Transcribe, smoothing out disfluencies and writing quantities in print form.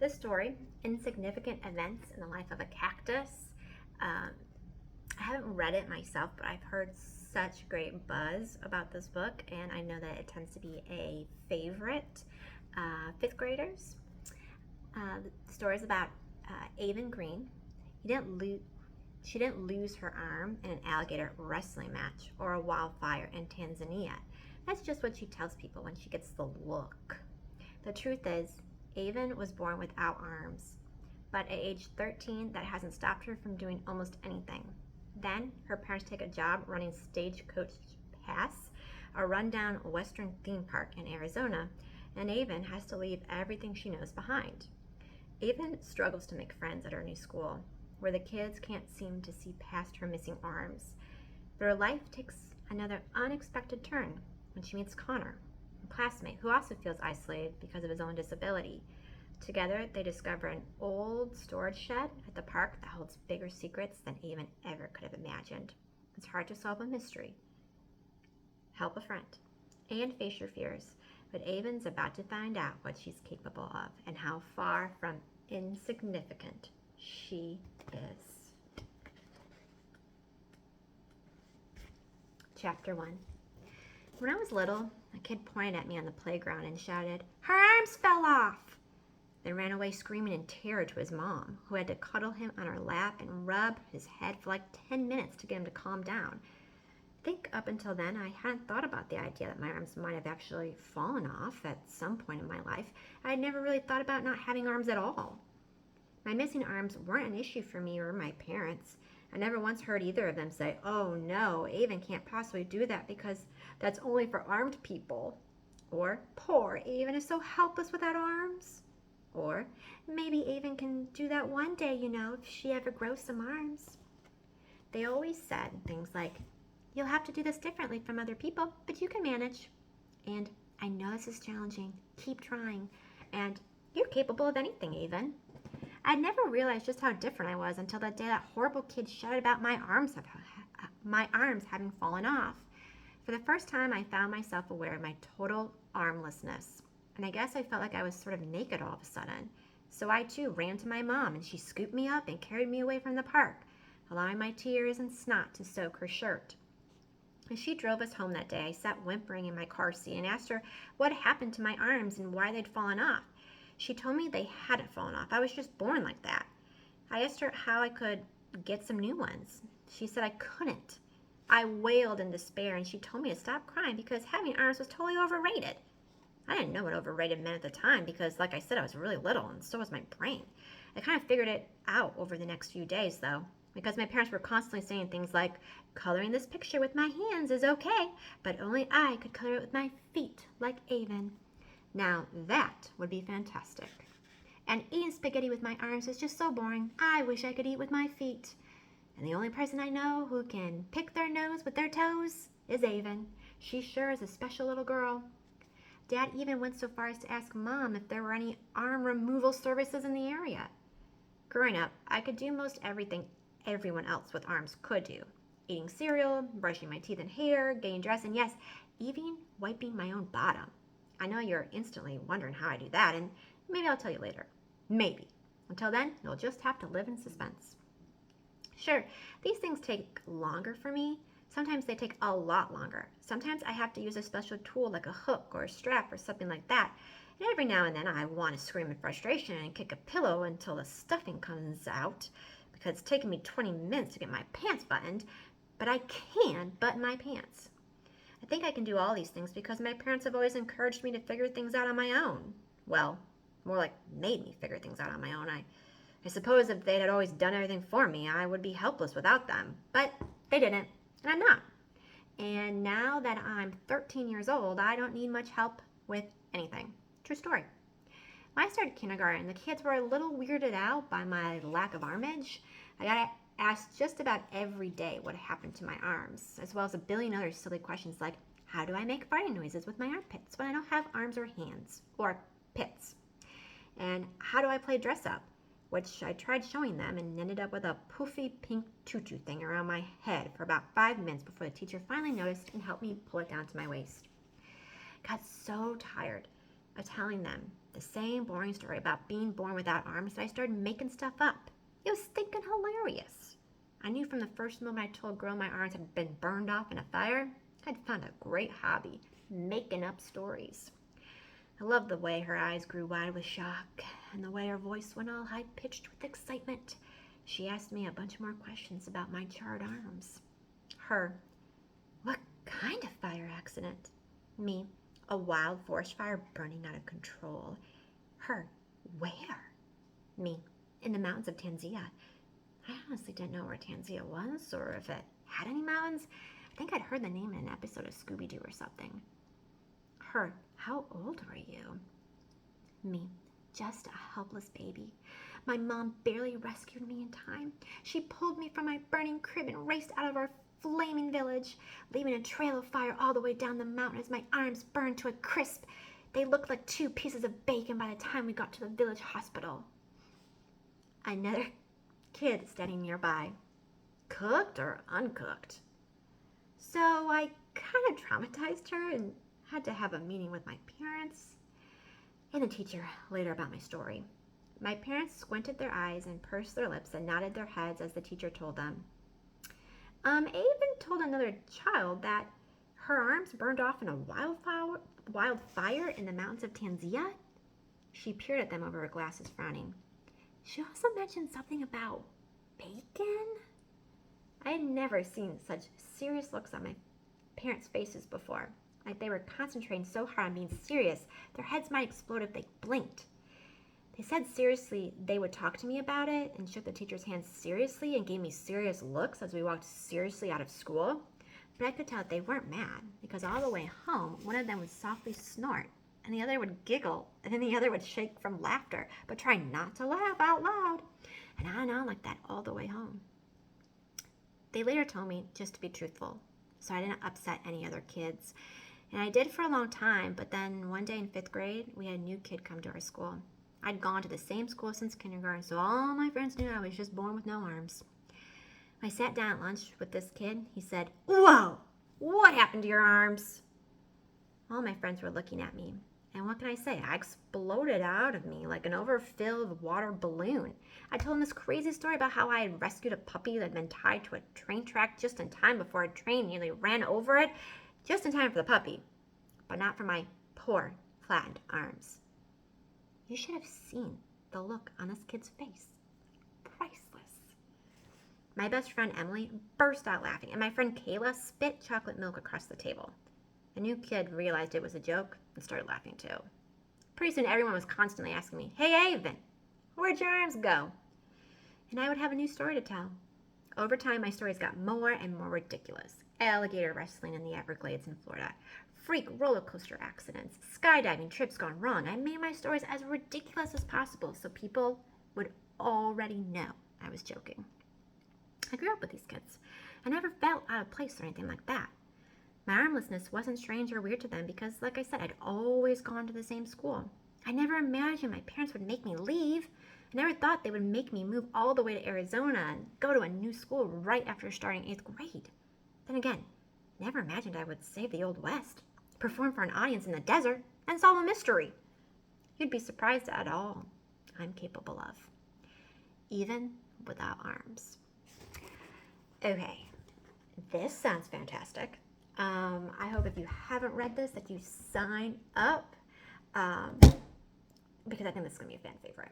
This story, Insignificant Events in the Life of a Cactus. I haven't read it myself, but I've heard such great buzz about this book, and I know that it tends to be a favorite fifth graders. The story is about Avon Green. He didn't lose. She didn't lose her arm in an alligator wrestling match or a wildfire in Tanzania. That's just what she tells people when she gets the look. The truth is, Avon was born without arms, but at age 13, that hasn't stopped her from doing almost anything. Then, her parents take a job running Stagecoach Pass, a rundown western theme park in Arizona, and Avon has to leave everything she knows behind. Avon struggles to make friends at her new school, where the kids can't seem to see past her missing arms. But her life takes another unexpected turn when she meets Connor, a classmate who also feels isolated because of his own disability. Together, they discover an old storage shed at the park that holds bigger secrets than Avon ever could have imagined. It's hard to solve a mystery, help a friend, and face your fears, but Avon's about to find out what she's capable of and how far from insignificant she is. Chapter 1. When I was little, a kid pointed at me on the playground and shouted, "Her arms fell off!" Then ran away screaming in terror to his mom, who had to cuddle him on her lap and rub his head for like 10 minutes to get him to calm down. I think up until then, I hadn't thought about the idea that my arms might have actually fallen off at some point in my life. I had never really thought about not having arms at all. My missing arms weren't an issue for me or my parents. I never once heard either of them say, "Oh no, Avon can't possibly do that because that's only for armed people." Or, "Poor Avon is so helpless without arms." Or, "Maybe Avon can do that one day, if she ever grows some arms." They always said things like, "You'll have to do this differently from other people, but you can manage." And, "I know this is challenging. Keep trying." And, "You're capable of anything, Avon." I'd never realized just how different I was until that day that horrible kid shouted about my arms having fallen off. For the first time, I found myself aware of my total armlessness. And I guess I felt like I was sort of naked all of a sudden. So I too ran to my mom, and she scooped me up and carried me away from the park, allowing my tears and snot to soak her shirt. As she drove us home that day, I sat whimpering in my car seat and asked her what happened to my arms and why they'd fallen off. She told me they hadn't fallen off. I was just born like that. I asked her how I could get some new ones. She said I couldn't. I wailed in despair, and she told me to stop crying because having arms was totally overrated. I didn't know what overrated meant at the time because, like I said, I was really little, and so was my brain. I kind of figured it out over the next few days, though, because my parents were constantly saying things like, "Coloring this picture with my hands is okay, but only I could color it with my feet, like Avon." Now that would be fantastic. And eating spaghetti with my arms is just so boring. I wish I could eat with my feet. And the only person I know who can pick their nose with their toes is Avon. She sure is a special little girl. Dad even went so far as to ask Mom if there were any arm removal services in the area. Growing up, I could do most everything everyone else with arms could do. Eating cereal, brushing my teeth and hair, getting dressed, and yes, even wiping my own bottom. I know you're instantly wondering how I do that, and maybe I'll tell you later. Maybe. Until then, you'll just have to live in suspense. Sure, these things take longer for me. Sometimes they take a lot longer. Sometimes I have to use a special tool like a hook or a strap or something like that. And every now and then I want to scream in frustration and kick a pillow until the stuffing comes out because it's taken me 20 minutes to get my pants buttoned, but I can button my pants. I think I can do all these things because my parents have always encouraged me to figure things out on my own. Well, more like made me figure things out on my own. I suppose if they had always done everything for me, I would be helpless without them. But they didn't, and I'm not. And now that I'm 13 years old, I don't need much help with anything. True story. When I started kindergarten, the kids were a little weirded out by my lack of armage. I got asked just about every day what happened to my arms, as well as a billion other silly questions like, how do I make farting noises with my armpits when I don't have arms or hands, or pits? And how do I play dress up? Which I tried showing them and ended up with a poofy pink tutu thing around my head for about 5 minutes before the teacher finally noticed and helped me pull it down to my waist. I got so tired of telling them The same boring story about being born without arms that I started making stuff up. It was stinking hilarious. I knew from the first moment I told a girl my arms had been burned off in a fire, I'd found a great hobby, making up stories. I loved the way her eyes grew wide with shock and the way her voice went all high-pitched with excitement. She asked me a bunch more questions about my charred arms. Her, what kind of fire accident? Me, a wild forest fire burning out of control. Her, where? Me, in the mountains of Tanzania. I honestly didn't know where Tanzania was or if it had any mountains. I think I'd heard the name in an episode of Scooby-Doo or something. Her, how old were you? Me, just a helpless baby. My mom barely rescued me in time. She pulled me from my burning crib and raced out of our flaming village, leaving a trail of fire all the way down the mountain as my arms burned to a crisp. They looked like 2 pieces of bacon by the time we got to the village hospital. Another kid standing nearby. Cooked or uncooked? So I kind of traumatized her and had to have a meeting with my parents and the teacher later about my story. My parents squinted their eyes and pursed their lips and nodded their heads as the teacher told them. I even told another child that her arms burned off in a wildfire in the mountains of Tanzania. She peered at them over her glasses, frowning. She also mentioned something about bacon. I had never seen such serious looks on my parents' faces before. Like they were concentrating so hard on being serious, their heads might explode if they blinked. They said seriously they would talk to me about it and shook the teacher's hand seriously and gave me serious looks as we walked seriously out of school. But I could tell that they weren't mad because all the way home, one of them would softly snort and the other would giggle and then the other would shake from laughter but try not to laugh out loud. And on like that all the way home. They later told me just to be truthful so I didn't upset any other kids. And I did for a long time, but then one day in 5th grade, we had a new kid come to our school. I'd gone to the same school since kindergarten, so all my friends knew I was just born with no arms. I sat down at lunch with this kid. He said, "Whoa, what happened to your arms?" All my friends were looking at me. And what can I say? I exploded out of me like an overfilled water balloon. I told him this crazy story about how I had rescued a puppy that had been tied to a train track just in time before a train nearly ran over it, just in time for the puppy, but not for my poor, flattened arms. You should have seen the look on this kid's face. Priceless. My best friend Emily burst out laughing, and my friend Kayla spit chocolate milk across the table. The new kid realized it was a joke and started laughing too. Pretty soon everyone was constantly asking me, "Hey, Avon, where'd your arms go?" And I would have a new story to tell. Over time, my stories got more and more ridiculous. Alligator wrestling in the Everglades in Florida, freak roller coaster accidents, skydiving trips gone wrong. I made my stories as ridiculous as possible so people would already know I was joking. I grew up with these kids. I never felt out of place or anything like that. My armlessness wasn't strange or weird to them because, like I said, I'd always gone to the same school. I never imagined my parents would make me leave. I never thought they would make me move all the way to Arizona and go to a new school right after starting 8th grade. Then again, never imagined I would save the Old West, perform for an audience in the desert, and solve a mystery. You'd be surprised at all I'm capable of, even without arms. Okay, this sounds fantastic. I hope if you haven't read this that you sign up because I think this is going to be a fan favorite.